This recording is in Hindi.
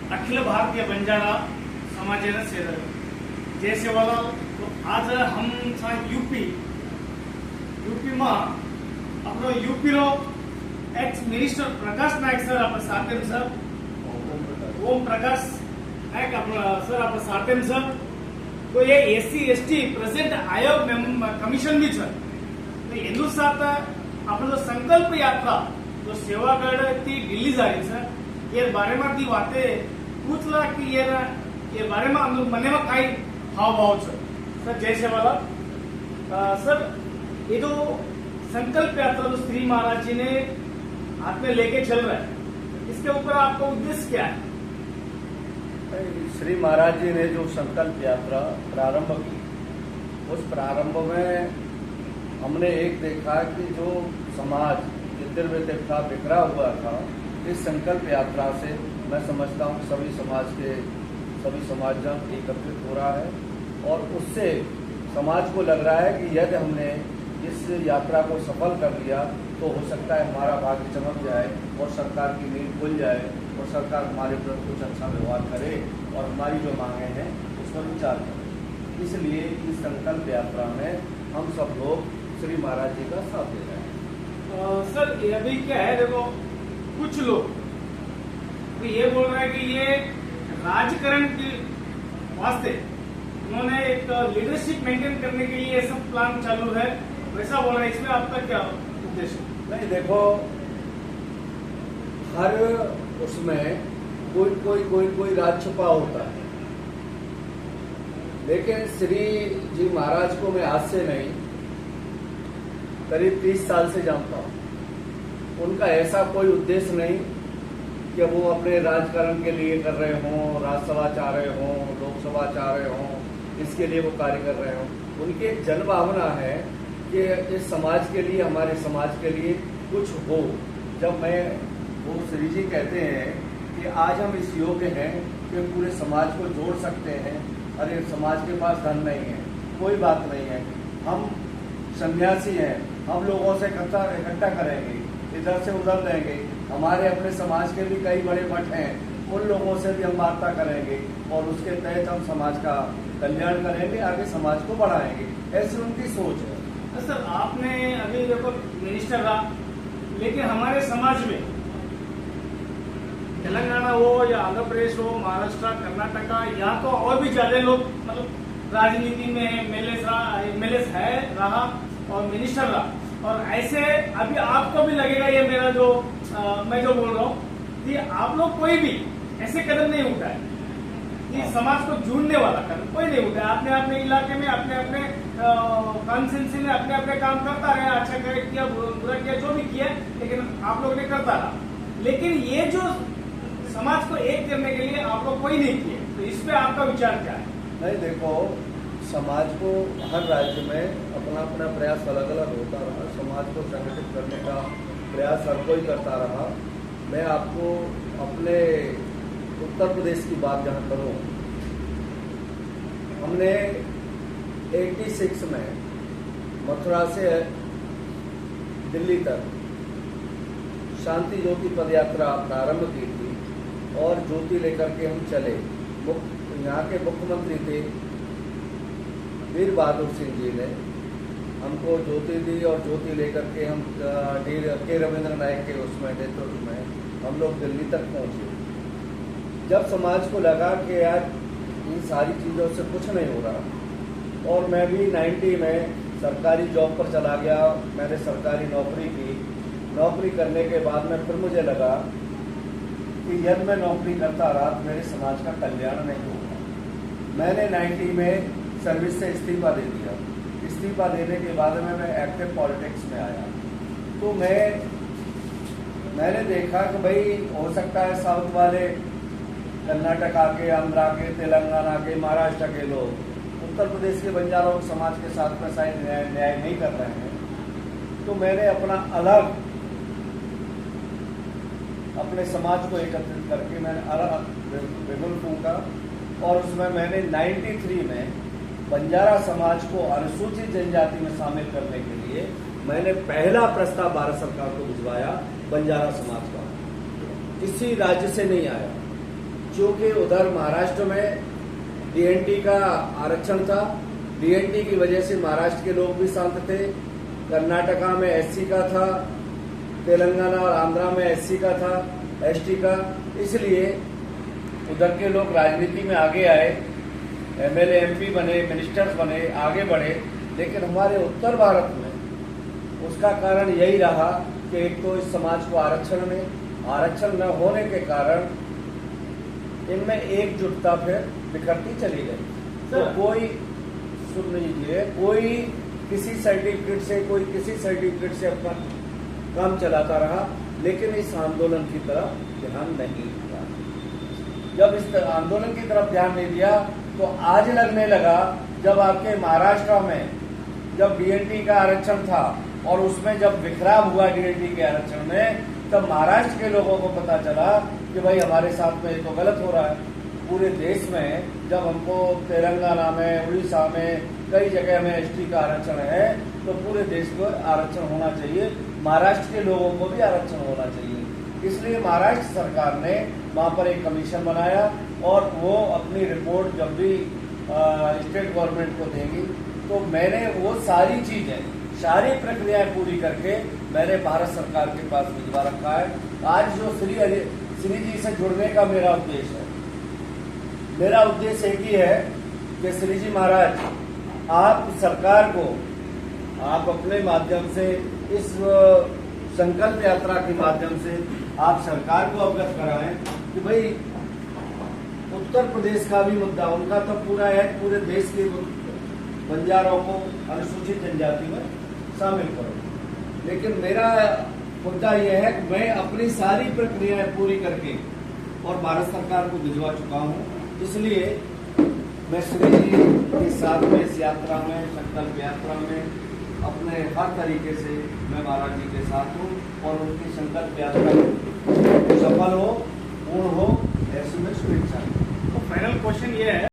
अखिल भारतीय बंजारा समाजानं सेवा जय सेवालाल। तो आज हम यूपी में अपनो यूपी रो ex minister Prakash Nayak sir आप साथ सर ओम प्रकाश नायक सर आप साथ सर। तो ये SC/ST प्रेजेंट आयोग कमिशन भी सर एनु साथ अपन जो संकल्प यात्रा जो सेवागढ़ थी दिल्ली जा रही सर ये बारे में दी बातें पूछला कि ये बारे में मने में कई हाव भाव सर जय सेवालाल। सर ये जो संकल्प यात्रा जो श्री महाराज जी ने हाथ में लेके चल रहा है इसके ऊपर आपका उद्देश्य क्या है? श्री महाराज जी ने जो संकल्प यात्रा प्रारंभ की उस प्रारंभ में हमने एक देखा कि जो समाज तितर था बिखरा हुआ था इस संकल्प यात्रा से मैं समझता हूँ सभी समाजजन एकत्रित हो रहा है और उससे समाज को लग रहा है कि यदि हमने इस यात्रा को सफल कर लिया तो हो सकता है हमारा भाग्य चमक जाए और सरकार की नींद खुल जाए और सरकार हमारे प्रति कुछ अच्छा व्यवहार करे और हमारी जो मांगे हैं उस पर विचार करें। इसलिए इस संकल्प यात्रा में हम सब लोग श्री महाराज जी का साथ दे रहे हैं। सर अभी क्या है देखो कुछ लोग ये बोल रहे हैं कि ये राजकरण के वास्ते उन्होंने एक लीडरशिप मेंटेन करने के लिए सब प्लान चालू है वैसा बोल रहे हैं। इसमें आपका क्या उद्देश्य? नहीं देखो हर उसमें कोई राज छुपा होता है लेकिन श्री जी महाराज को मैं आज से नहीं करीब 30 साल से जानता हूँ। उनका ऐसा कोई उद्देश्य नहीं कि वो अपने राजकारण के लिए कर रहे हों, राज्यसभा चाह रहे हों, लोकसभा चाह रहे हों, इसके लिए वो कार्य कर रहे हों। उनकी एक जन भावना है कि इस समाज के लिए हमारे समाज के लिए कुछ हो। जब वो श्री जी कहते हैं कि आज हम इस योग्य हैं कि पूरे समाज को जोड़ सकते हैं, अरे समाज के पास धन नहीं है कोई बात नहीं है, हम सन्यासी हैं, हम लोगों से इकट्ठा करेंगे, इधर से उधर लेंगे, हमारे अपने समाज के भी कई बड़े मठ हैं उन लोगों से भी हम वार्ता करेंगे और उसके तहत हम समाज का कल्याण करेंगे, आगे समाज को बढ़ाएंगे। ऐसी उनकी सोच है। तो सर आपने अभी देखो मिनिस्टर रहा लेकिन हमारे समाज में तेलंगाना हो या आंध्र प्रदेश हो, महाराष्ट्र, कर्नाटका यहाँ तो और भी ज्यादा लोग मतलब राजनीति में एमएलए है रहा और मिनिस्टर रहा और ऐसे अभी आपको भी लगेगा ये मेरा जो मैं जो बोल रहा हूँ कि आप लोग कोई भी ऐसे कदम नहीं उठाए कि समाज को जोड़ने वाला कदम कोई नहीं उठाया। आपने अपने इलाके में अपने कॉन्स्टिट्यूंसी में अपने काम करता रहे, अच्छा किया बुरा किया जो भी किया लेकिन आप लोग ने करता रहा। लेकिन ये जो समाज को एक करने के लिए आप लोग कोई नहीं किए तो इस पे आपका विचार क्या है? नहीं देखो समाज को हर राज्य में अपना अपना प्रयास अलग अलग होता रहा, समाज को संगठित करने का प्रयास हर कोई करता रहा। मैं आपको अपने उत्तर प्रदेश की बात जहाँ करूँ, हमने 86 में मथुरा से दिल्ली तक शांति ज्योति पदयात्रा प्रारंभ की थी और ज्योति लेकर के हम चले। यहाँ के मुख्यमंत्री थे वीर बहादुर सिंह जी ने हमको ज्योति दी और ज्योति लेकर के हम के रविंद्र नायक के उसमें नेतृत्व में हम लोग दिल्ली तक पहुँचे। जब समाज को लगा कि यार इन सारी चीज़ों से कुछ नहीं हो रहा और मैं भी 90 में सरकारी जॉब पर चला गया, मैंने सरकारी नौकरी की। नौकरी करने के बाद में फिर मुझे लगा कि यदि मैं नौकरी करता रहा तो मेरे समाज का कल्याण नहीं होगा। मैंने 90 में सर्विस से इस्तीफा दे दिया। इस्तीफा देने के बाद में मैं एक्टिव पॉलिटिक्स में आया तो मैंने देखा कि भाई हो सकता है साउथ वाले कर्नाटका के, आंध्रा के, तेलंगाना के, महाराष्ट्र के लोग उत्तर प्रदेश के बंजारों समाज के साथ में शायद न्याय नहीं कर रहे हैं। तो मैंने अपना अलग अपने समाज को एकत्रित करके मैंने अलग विपुल फूंका और उसमें मैंने 93 में बंजारा समाज को अनुसूचित जनजाति में शामिल करने के लिए मैंने पहला प्रस्ताव भारत सरकार को भिजवाया। बंजारा समाज का किसी राज्य से नहीं आया, चूंकि उधर महाराष्ट्र में डीएनटी का आरक्षण था, डीएनटी की वजह से महाराष्ट्र के लोग भी शांत थे, कर्नाटका में एससी का था, तेलंगाना और आंध्रा में एससी का था, एसटी का, इसलिए उधर के लोग राजनीति में आगे आए, एमएलए एमपी बने, मिनिस्टर्स बने, आगे बढ़े। लेकिन हमारे उत्तर भारत में उसका कारण यही रहा कि एक तो इस समाज को आरक्षण न होने के कारण इनमें एकजुटता फिर बिखरती चली गई। तो कोई सुन लीजिए, कोई किसी सर्टिफिकेट से, कोई किसी सर्टिफिकेट से अपना काम चलाता रहा, लेकिन इस आंदोलन की तरफ ध्यान नहीं दिया। जब इस आंदोलन की तरफ ध्यान नहीं दिया तो आज लगने लगा, जब आपके महाराष्ट्र में जब डीएनटी का आरक्षण था और उसमें जब बिखराव हुआ डीएनटी के आरक्षण में, तब महाराष्ट्र के लोगों को पता चला कि भाई हमारे साथ में ये तो गलत हो रहा है। पूरे देश में जब हमको तेलंगाना में, उड़ीसा में, कई जगह में एसटी का आरक्षण है, तो पूरे देश को आरक्षण होना चाहिए, महाराष्ट्र के लोगों को भी आरक्षण होना चाहिए। इसलिए महाराष्ट्र सरकार ने वहाँ पर एक कमीशन बनाया और वो अपनी रिपोर्ट जब भी स्टेट गवर्नमेंट को देगी, तो मैंने वो सारी चीजें, सारी प्रक्रियाएं पूरी करके मैंने भारत सरकार के पास भिजवा रखा है। आज जो श्री जी से जुड़ने का मेरा उद्देश्य है, मेरा उद्देश्य एक ही है कि श्री जी महाराज, आप सरकार को, आप अपने माध्यम से, इस संकल्प यात्रा के माध्यम से आप सरकार को अवगत कराएं कि भाई उत्तर प्रदेश का भी मुद्दा, उनका तो पूरा है, पूरे देश के बंजारों को अनुसूचित जनजाति में शामिल करो। लेकिन मेरा मुद्दा यह है कि मैं अपनी सारी प्रक्रियाएं पूरी करके और भारत सरकार को भिजवा चुका हूं। इसलिए मैं श्री जी के साथ में इस यात्रा में, संकल्प यात्रा में अपने हर तरीके से मैं महाराज जी के साथ हूँ और उनकी संकल्प यात्रा सफल हो